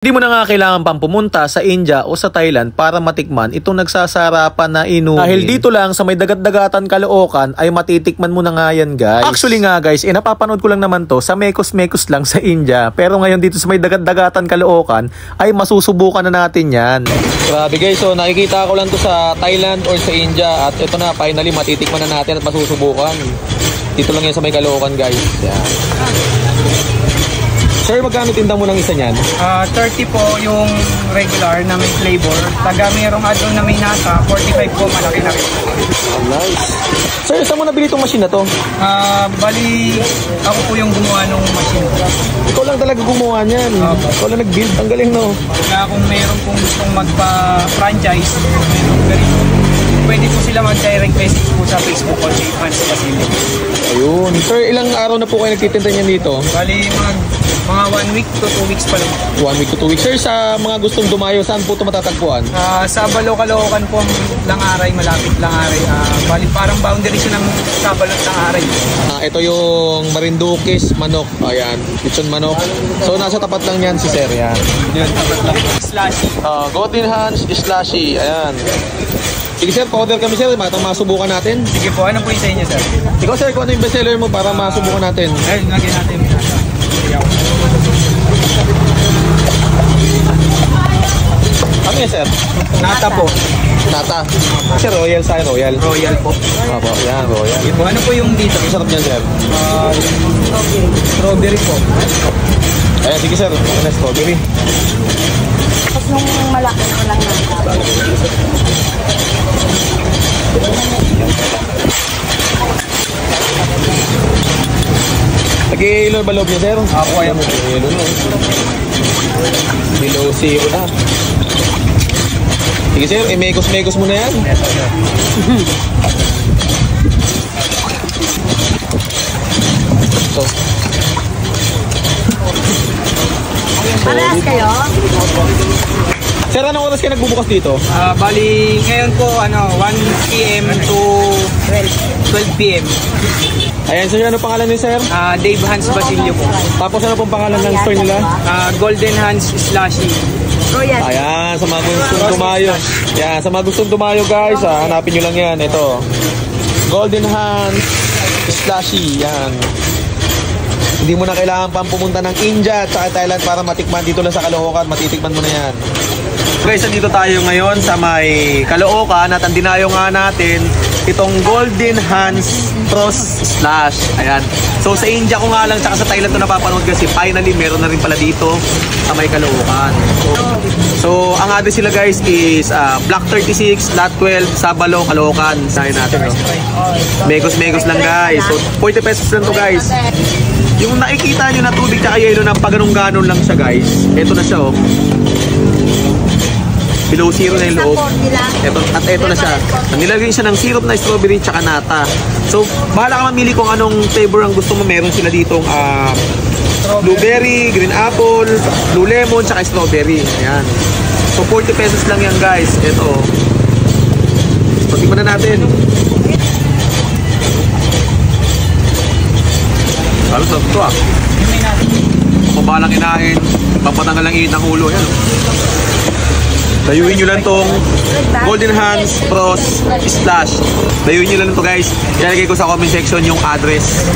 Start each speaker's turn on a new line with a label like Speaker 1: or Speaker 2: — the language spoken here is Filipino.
Speaker 1: Hindi mo na nga kailangan pang pumunta sa India o sa Thailand para matikman itong nagsasarapan na inumin. Dahil dito lang sa may dagat-dagatan Caloocan ay matitikman mo na nga yan, guys. Actually nga guys, napapanood ko lang naman to sa mekos-mekos lang sa India. Pero ngayon dito sa may dagat-dagatan Caloocan ay masusubukan na natin yan. Grabe guys, so nakikita ko lang to sa Thailand or sa India. At ito na, finally matitikman na natin at masusubukan. Dito lang yan sa may Caloocan, guys. Yan. Sir, magkano tinda mo ng isa niyan?
Speaker 2: 30 po yung regular na may flavor. Taga mayroong add-on na may nata, 45 po, malaki na rin.
Speaker 1: Oh, nice. Sir, saan mo nabili itong machine na to?
Speaker 2: Bali, ako po yung gumawa ng machine.
Speaker 1: Ikaw lang talaga gumawa niyan. Ikaw lang nag-build. Ang galing, no?
Speaker 2: Kaya kung mayroon pong gustong magpa-franchise, pwede po sila mag-direct message po sa Facebook o J-Fans Facility.
Speaker 1: Ayun. Sir, ilang araw na po kayo nagtitinda niyan dito?
Speaker 2: Bali, mga 1 week to 2 weeks pa lang.
Speaker 1: 1 week to 2 weeks. Sir, sa mga gustong dumayo, saan po ito matatagpuan?
Speaker 2: Sa Caloocan po, Langaray, malapit Langaray. Bali, parang boundary siya ng Sabalot Langaray.
Speaker 1: Ito yung Marindukis manok. Ayan, lechon manok. So, nasa tapat lang yan si Sir. Yan.
Speaker 2: Tapat lang. Slashy.
Speaker 1: Golden Hans Slashy. Ayan. Sige sir, pa-order kami sir. Matang masubukan natin.
Speaker 2: Sige po, ano po yung sa inyo sir?
Speaker 1: Ikaw sir, kung ano yung bestseller mo para masubukan natin?
Speaker 2: Ayun, lagyan natin.
Speaker 1: Ano yan sir?
Speaker 2: Nata po.
Speaker 1: Nata. Sir, Royal sa Royal.
Speaker 2: Royal po.
Speaker 1: Opo, yan, Royal.
Speaker 2: Sige po, ano po yung dito?
Speaker 1: Ang sarap niyan sir.
Speaker 2: Strawberry po.
Speaker 1: Ayan, sige sir. Ano na strawberry?
Speaker 3: Tapos nung malaki ko lang nata.
Speaker 1: Nag-i-ilo ba loob niya sir?
Speaker 2: Ako ayan mo.
Speaker 1: Nag-i-ilo na. Below zero na. Sige sir, mekos-mekos mo na yan. So,
Speaker 3: Parehas kayo?
Speaker 1: sir, anong oras kayo nagbubukas dito?
Speaker 2: Bali, ngayon po, 1 PM to 12 PM.
Speaker 1: Ayan, sir, ano pangalan niyo sir?
Speaker 2: Dave Hans Basilio po.
Speaker 1: Tapos ano pong pangalan ng store nila?
Speaker 2: Golden Hans Slashy.
Speaker 3: Royal.
Speaker 1: Ayan, sa mga gustong dumayo. Yan, sa mga gustong dumayo guys, hanapin nyo lang yan. Ito. Golden Hans Slashy. Yan. Hindi mo na kailangan pang pumunta ng India at saka Thailand para matikman. Dito lang sa Caloocan, matitikman mo na yan. Guys, nandito tayo ngayon sa may Caloocan at ang dinayo nga natin itong Golden Hans Pros Slash. Ayan. So sa India ko nga lang tsaka sa Thailand to napapanood kasi finally meron na rin pala dito sa may Caloocan. So ang address sila guys is Block 36, Lot 12, Sabalo, Caloocan. Sahin natin, no? Megos lang guys. So 40 pesos lang to guys. Yung nakikita nyo na tubig tsaka yelo na paganong-ganon lang siya guys. Ito na siya oh. Below zero na yung loob. At ito na siya. Nilagay siya ng syrup na strawberry tsaka nata. So, bahala ka mamili kung anong flavor ang gusto mo. Meron sila ditong blueberry, green apple, blue lemon, tsaka strawberry. Ayan. So, 40 pesos lang yan guys. Ito. Patikman na natin. Lalo sarap ito ah. Mabalang inahin. Papatanggal lang init ng ulo. Yan. Dayuin nyo lang tong Golden Hans Pros Slash. Dayuin nyo lang to guys. Ilalagay ko sa comment section yung address.